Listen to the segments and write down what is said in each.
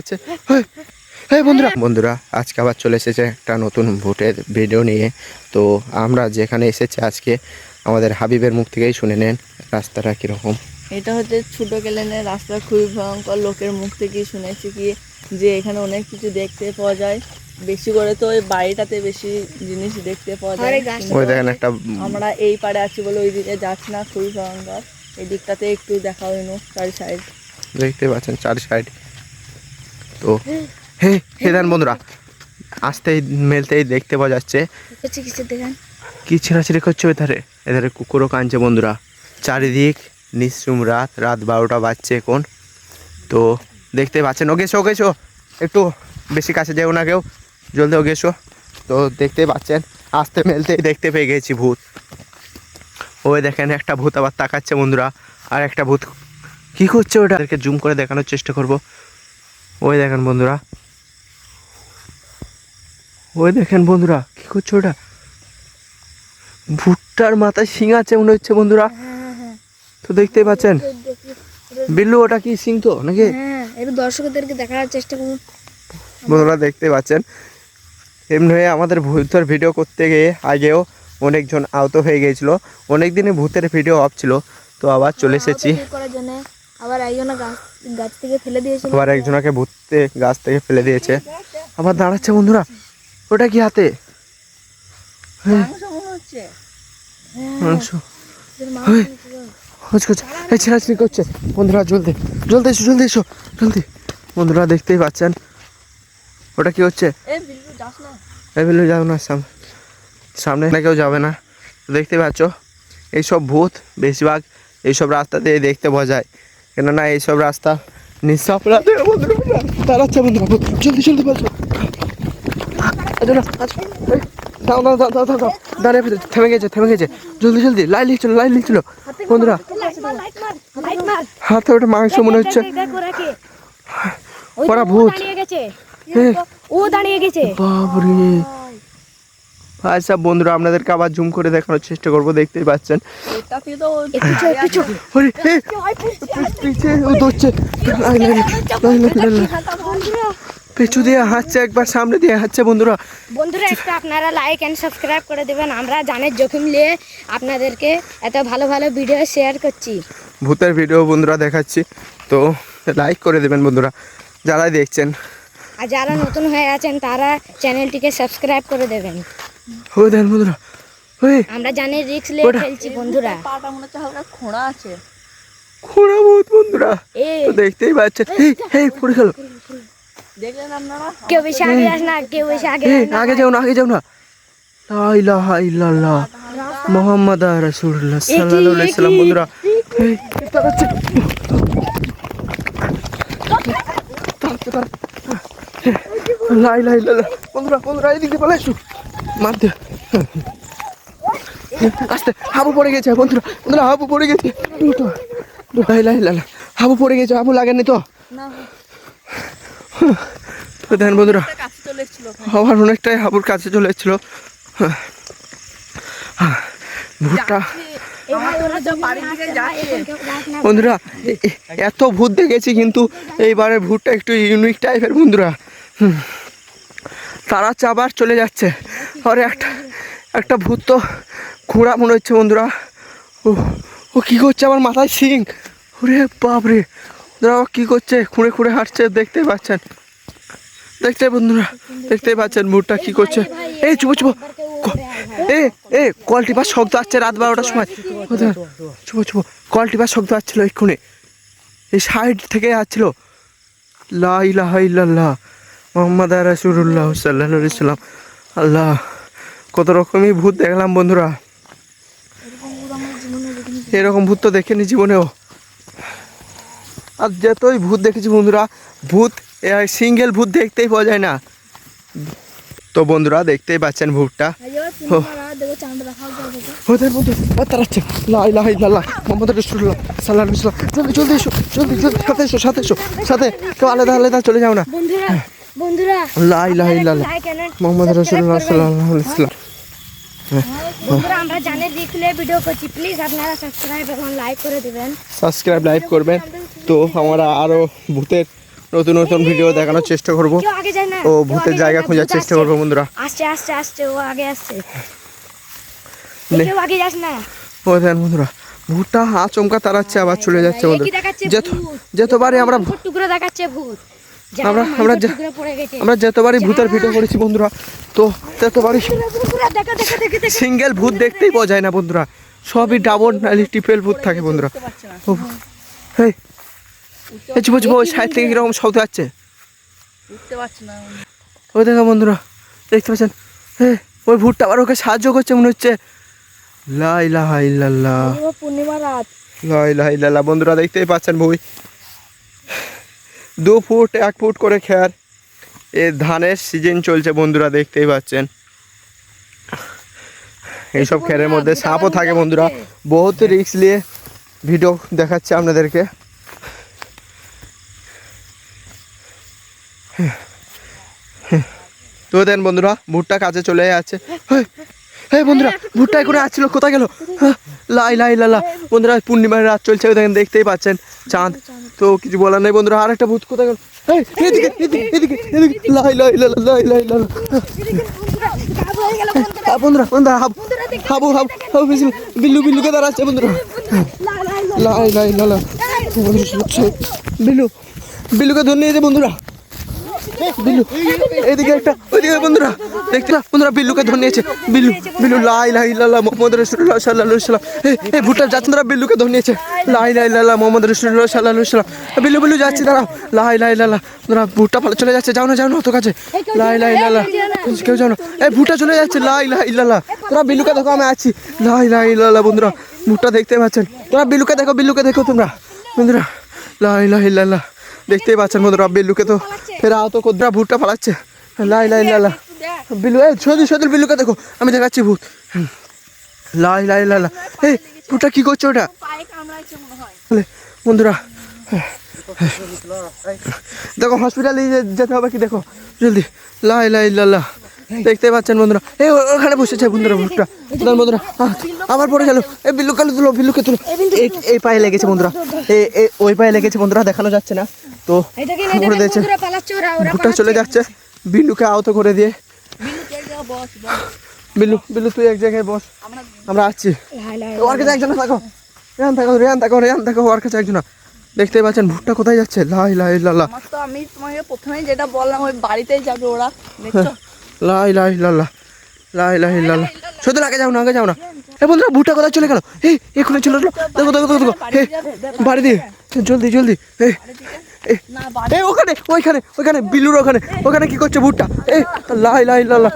আছে। বন্ধুরা আজকে আবার চলে এসেছে একটা নতুন ভূতের ভিডিও নিয়ে। তো আমরা যেখানে এসেছি আজকে আমাদের হাবিবের মুখ থেকেই শুনে নেন রাস্তাটা কীরকম। এটা হচ্ছে ছোট গেলেনের রাস্তা, খুবই ভয়ঙ্কর। লোকের মুখ থেকে শুনেছি কি যে এখানে অনেক কিছু দেখতে পাওয়া যায়, বেশি করে তো ওই বাড়িটাতে বেশি জিনিস দেখতে পাওয়া যায়। ওই দেখেন একটা, আমরা এই পাড়ে আছি বলে ওই দিকে যাচ্ছি না, খুবই ভয়ঙ্কর। এই দিকটাতে একটু দেখা হইনো, চারি সাইড দেখতে পাচ্ছেন চার সাইড। তো হে দেন বন্ধুরা, আসতেই মেলতেই দেখতে পাওয়া যাচ্ছে কি ছেঁড়াছিড়ি করছে। এধারে কুকুরও কাঁদছে বন্ধুরা। চারিদিক নিশ্চুম রাত 12টা বাজছে এখন। তো দেখতে পাচ্ছেন, ওকে এসো একটু বেশি কাছে যেও না কেউ, জলদি ওকে এসো। তো দেখতে পাচ্ছেন আসতে মেলতেই দেখতে পেয়ে গেছি ভূত। ওই দেখেন একটা ভূত আবার তাকাচ্ছে বন্ধুরা, আর একটা ভূত কী করছে ওটাকে জুম করে দেখানোর চেষ্টা করব। ওই দেখেন বন্ধুরা, ওই দেখেন বন্ধুরা কী করছে ওটা। ভুট্টার মাথায় শিং আছে মনে হচ্ছে বন্ধুরা। তো দেখতেই পাচ্ছেন বিল্লু, ওটা কি শিং তো নাকি? একটু দর্শকদেরকে দেখার চেষ্টা করুন বন্ধুরা। দেখতে পাচ্ছেন এমনি হয়ে আমাদের ভূতের ভিডিও করতে গিয়ে আগেও অনেকজন আহত হয়ে গিয়েছিল। অনেক দিনে ভূতের ভিডিও অফ ছিল, তো আবার চলে এসেছি। আবার একজনা গাছ থেকে ফেলে দিয়েছিল, আবার একজনাকে ভূতে গাছ থেকে ফেলে দিয়েছে, আবার দাঁড়াচ্ছে বন্ধুরা। ওটা কি হাতে? মাংস ছেঁড়াছিড়ি করছে বন্ধুরা। জলদি এসো বন্ধুরা। দেখতেই পাচ্ছেন ওটা কি হচ্ছে। এই বিল্লু যাও না, সামনে না কেউ যাবে না। দেখতে পাচ্ছ এইসব ভূত বেশিরভাগ এইসব রাস্তা দিয়ে দেখতে পাওয়া যায়, কেননা এইসব রাস্তা নিঃশ্বাস দাঁড়াচ্ছে বন্ধুরা। জলদি বলছো, দাঁড়িয়ে থেমে গেছে। জলদি লাইন লিখছিল বন্ধুরা। হাতে ওটা মাংস মনে হচ্ছে, ওরা ভূত। ও দাঁড়িয়ে গেছে বাবরে। আচ্ছা বন্ধুরা, আপনাদেরকে আবার জুম করে দেখানোর চেষ্টা করবো। দেখতেই পাচ্ছেন পেছু দিয়ে হাঁটছে, একবার সামনে দিয়ে হাঁটছে বন্ধুরা। একটু আপনারা লাইক এন্ড সাবস্ক্রাইব করে দেবেন। আমরা জানের জোখিম নিয়ে আপনাদেরকে এত ভালো ভিডিও শেয়ার করছি, ভূতের ভিডিও বন্ধুরা দেখাচ্ছি। তো লাইক করে দেবেন বন্ধুরা যারা দেখছেন, আর যারা নতুন হয়ে আছেন তারা চ্যানেলটিকে সাবস্ক্রাইব করে দেবেন। ওই দেন বন্ধুরা, আমরা জানের রিস্ক নিয়ে খেলছি বন্ধুরা। পাটা মনে হচ্ছে হালকা খোঁড়া আছে, খোঁড়া ভূত বন্ধুরা। তো দেখতেই পাচ্ছেন পড়ে গেল। দেখলেন আপনারা? কেউ বেশি আগে যাস না, কেউ বেশি আগে যাও না। লা ইলাহা ইল্লাল্লাহ মুহাম্মাদ রাসূলুল্লাহ সাল্লাল্লাহু আলাইহি সাল্লাম। বন্ধুরা লা ইলাহা ইল্লাল্লাহ। বন্ধুরা এদিকে চলে এসো, মার দে। আস্তে, হাবু পড়ে গেছে বন্ধুরা। হাবু পড়ে গেছে। লা ইলাহা ইল্লাল্লাহ, হাবু পড়ে গেছে। হাবু লাগেনি তো? দেখেন বন্ধুরা, আবার অনেকটাই হাবুর কাছে চলে এসেছিল ভূতটা। বন্ধুরা এত ভূত দেখেছি, কিন্তু এইবারের ভূতটা একটু ইউনিক টাইপের বন্ধুরা। তারা আবার চলে যাচ্ছে। আর একটা ভূত তো খোঁড়া মনে হচ্ছে বন্ধুরা। ও কি করছে? আমার মাথায় শিং। ওরে বাপরে বন্ধুরা, কি করছে? খুঁড়ে হাঁটছে। দেখতেই পাচ্ছেন ভূতটা কি করছে। এই চুপো কল টিপার শব্দ আসছে রাত 12টার সময়। চুপো কল টিপার শব্দ আসছিল এক্ষুনি, এই সাইড থেকে আসছিল। লা ইলাহা ইল্লাল্লাহ মুহাম্মাদ রাসূলুল্লাহ সাল্লাল্লাহু আলাইহি সাল্লাম। আল্লাহ, কত রকমই ভূত দেখলাম বন্ধুরা। এরকম ভূত তো দেখিনি জীবনেও। আর যতই ভূত দেখেছি বন্ধুরা, ভূত সিঙ্গেল ভূত দেখতেই পাওয়া যায় না। তো বন্ধুরা দেখতেই পাচ্ছেন ভূতটা। সাথে কেউ আলাদা চলে যাও না বন্ধুরা। লা ইলাহা ইল্লাল্লাহ মুহাম্মদ রাসূলুল্লাহ সাল্লাল্লাহু আলাইহি ওয়াসাল্লাম। বন্ধুরা আমরা জানের রিস্ক নিয়ে ভিডিও করছি, প্লিজ আপনারা সাবস্ক্রাইব এবং লাইক করে দিবেন। সাবস্ক্রাইব লাইক করবেন। তো আমরা আরও ভূতের নতুন নতুন ভিডিও দেখানোর চেষ্টা করবো কেউ আগে যায় না, ও কেউ ভূতের আগে জায়গা যায় না, খোঁজার ভূত চেষ্টা আসছে। করবো বন্ধুরা। আসছে আসছে আসছে, ও আগে আসছে। নে। কেউ আগে যাস না। ও দেখেন বন্ধুরা, ভূতটা আচমকা তাড়াচ্ছে আবার চলে যাচ্ছে এই বন্ধুরা। কি দেখাচ্ছে ভূত? যতবারই আমরা মাংসের টুকরো দেখাচ্ছে ভূত। যারা আমরা মাংসের টুকরো পড়ে গেছে। আমরা যতবারই ভূতের ভিডিও করেছি বন্ধুরা, তো ততবারই বন্ধুরা দেখো দেখো দেখো দেখো। সিঙ্গেল ভূত দেখতেই পাওয়া যায় না বন্ধুরা, সবই ডাবল নালি ট্রিপল ভূত থাকে বন্ধুরা। উঠতে পারছে না। ও, হেই এই চুপ চুপ, ওই সাইড থেকে কিরকম শব্দ আসছে, উঠতে পারছে না। ওই দেখো বন্ধুরা, দেখতে পাচ্ছেন? হ্যাঁ, ওই ভূতটা আবার ওকে সাহায্য করছে মনে হচ্ছে। লা ইলাহা ইল্লাল্লাহ, ও পূর্ণিমা রাত। লা ইলাহা ইল্লাল্লাহ। বন্ধুরা দেখতেই পাচ্ছেন বই 2 ফুট 1 ফুট করে খেয়ার, এ ধানের সিজন চলছে বন্ধুরা, দেখতেই পাচ্ছেন। এইসব খেয়ারের মধ্যে সাপও থাকে বন্ধুরা, বহুত রিস্ক নিয়ে ভিডিও দেখাচ্ছে আপনাদেরকে। তো দেন বন্ধুরা, ভুট্টা কাছে চলে যাচ্ছে। হ্যাঁ বন্ধুরা, ভুট্টা করে আসছিল, কোথায় গেল? লাই লাই লালা বন্ধুরা, পূর্ণিমার রাত চলছে, ওই দেখেন দেখতেই পাচ্ছেন চাঁদ। তো কিছু বলার নেই বন্ধুরা, আরেকটা ভূত কোথায় গেল? এদিকে এদিকে এদিকে এদিকে, লাই লাই লালা লাই লাই লালা। বন্ধুরা বন্ধুরা, হাবু হাবু হাবু হাবু বিল্লু বিল্লুকে দাঁড়াচ্ছে বন্ধুরা। লাই লাই লালা, বিল্লু বিল্লুকে ধরে নিয়েছে বন্ধুরা। বিল্লু এদিকে একটা, ওইদিকে বন্ধুরা, দেখতে না বন্ধুরা, বিল্লুকে ধরে নিয়েছে। বিল্লু বিল্লু লাই লাই লাল্লাহ মুহাম্মদ রাসূলুল্লাহ সাল্লাল্লাহু আলাইহি ওয়াসাল্লাম। এই ভুট্টা যাচ্ছে, তারা বিল্লুকে ধরে নিয়েছে। লাই লাই লাল্লাহ মুহাম্মদ রাসূলুল্লাহ সাল্লাল্লাহু আলাইহি ওয়াসাল্লাম। বিল্লু বিল্লু যাচ্ছে, দাঁড়াও। লাই লাই লাল্লাহ, তোমরা ভুট্টা পালা চলে যাচ্ছে, যাও না যাও না ওর কাছে। লাই লাই লাল্লাহ, কেউ যাও না। এই ভুট্টা চলে যাচ্ছে, লাই লাই লাল্লাহ। তোমরা বিল্লুকে দেখো, আমি আছি। লাই লাই লাল্লাহ বন্ধুরা, ভুট্টা দেখতে পাচ্ছেন? তোমরা বিল্লুকে দেখো, বিল্লুকে দেখো তোমরা বন্ধুরা। লাই লাই লাল্লাহ, দেখতেই পাচ্ছেন বন্ধুরা, বিল্লুকে তো ফেরা তো কোদরা ভুট্টা পালাচ্ছে। লাই লাই লাল্লাহ, বিল্লু এই সদুল সদুল, বিল্লুকে দেখো, আমি দেখাচ্ছি ভূত। লাই লাই লাল্লাহ, এই ভুট্টা কি করছে ওটা পায়ে কামড়াইছে মনে হয়। বন্ধুরা? দেখো হসপিটালে যেতে হবে কি, দেখো জলদি। লাই লাই লাল্লাহ, দেখতে পাচ্ছেন বন্ধুরা, এই ওখানে বসেছে বন্ধুরা ভুট্টা। বন্ধুরা আবার পড়ে গেল। এই বিল্লুকে তুলো, বিল্লুকে তুলো। এই পায়ে লেগেছে বন্ধুরা, ওই পায়ে লেগেছে বন্ধুরা, দেখানো যাচ্ছে না তো। করে দিয়েছে, ভুট্টা চলে যাচ্ছে। বিল্লুকে আহত করে দিয়ে, বিল্লু এক জায়গায় বস বস। বিল্লু বিল্লু তুই এক জায়গায় বস, আমরা আসছি। ওর কাছে একজন থাকো, রেহান থাকো, রেহান থাকো, রেহান থাকো, ওর কাছে একজন। দেখতেই পাচ্ছেন ভুট্টা কোথায় যাচ্ছে। লাই লাই লাল্লাহ, আমার তো, আমি তোমাকে প্রথমেই যেটা বললাম, ওই বাড়িতেই যাবে ওরা, দেখছো? লাই লাই লাল্লাহ, লাই লাই লাল্লাহ। শুধু আগে যাও না, আগে যাও না। এই বন্ধুরা, ভুট্টা কোথায় চলে গেল? এই এখানে চলে গেল, দেখো দেখো দেখো দেখো। এই বাড়ি দিয়ে, জলদি জলদি। না বাড়ি, এই ওখানে, ওইখানে ওইখানে বিল্লুর ওখানে, ওখানে কি করছে ভুট্টা? এই লাই লাই লাল্লাহ,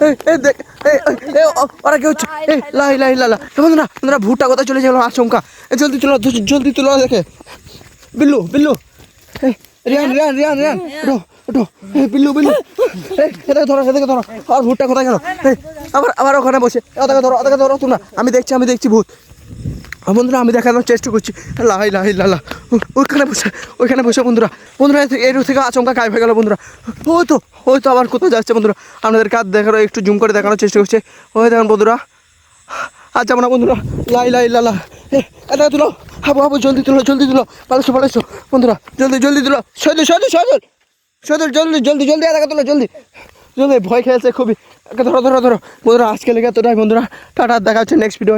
এই এই দেখ, এই এই ওরা কি হচ্ছে? এই লাই লাই লাল্লাহ। বন্ধুরা বন্ধুরা, ভুট্টা কোথায় চলে গেল আচমকা? জলদি তুলো, জলদি তুলো, দেখে বিল্লু বিল্লু। এই রিয়ান রিয়ান রিয়ান রিয়ান, ওঠো ওঠো। এই বিল্লু বিল্লু, এই এদিকে ধরো, এদিকে ধরো। আর ভুট্টা কোথায় গেল? এই আবার আবার ওখানে বসে, ওদিকে ধরো, ওদিকে ধরো তোমরা। আমি দেখছি ভূত। বন্ধুরা আমি দেখানোর চেষ্টা করছি। লাই লাই লাল্লাহ, ওইখানে বসে বন্ধুরা। বন্ধুরা এর থেকে আচমকা গায়েব হয়ে গেল বন্ধুরা। ওই তো আবার কোথাও যাচ্ছে বন্ধুরা, আপনাদের কাজ দেখানো, একটু জুম করে দেখানোর চেষ্টা করছে। ওই দেখেন বন্ধুরা, আর যাবো না বন্ধুরা। লাই লাই লাল্লাহ, এটা তুলো, হাবু হাবু, জলদি তুলো, জলদি তুলো, পালাইছো পালাইছো বন্ধুরা, জলদি জলদি তুলো। সদুল সদুল সদুল সদুল, জলদি জলদি জলদি, এটাকে তুলো জলদি জলদি। ভয় খেয়েছে খুবই। ধরো ধরো ধরো বন্ধুরা, আজকে লেগে এতটাই বন্ধুরা। টাটা, দেখা হচ্ছে নেক্সট ভিডিও।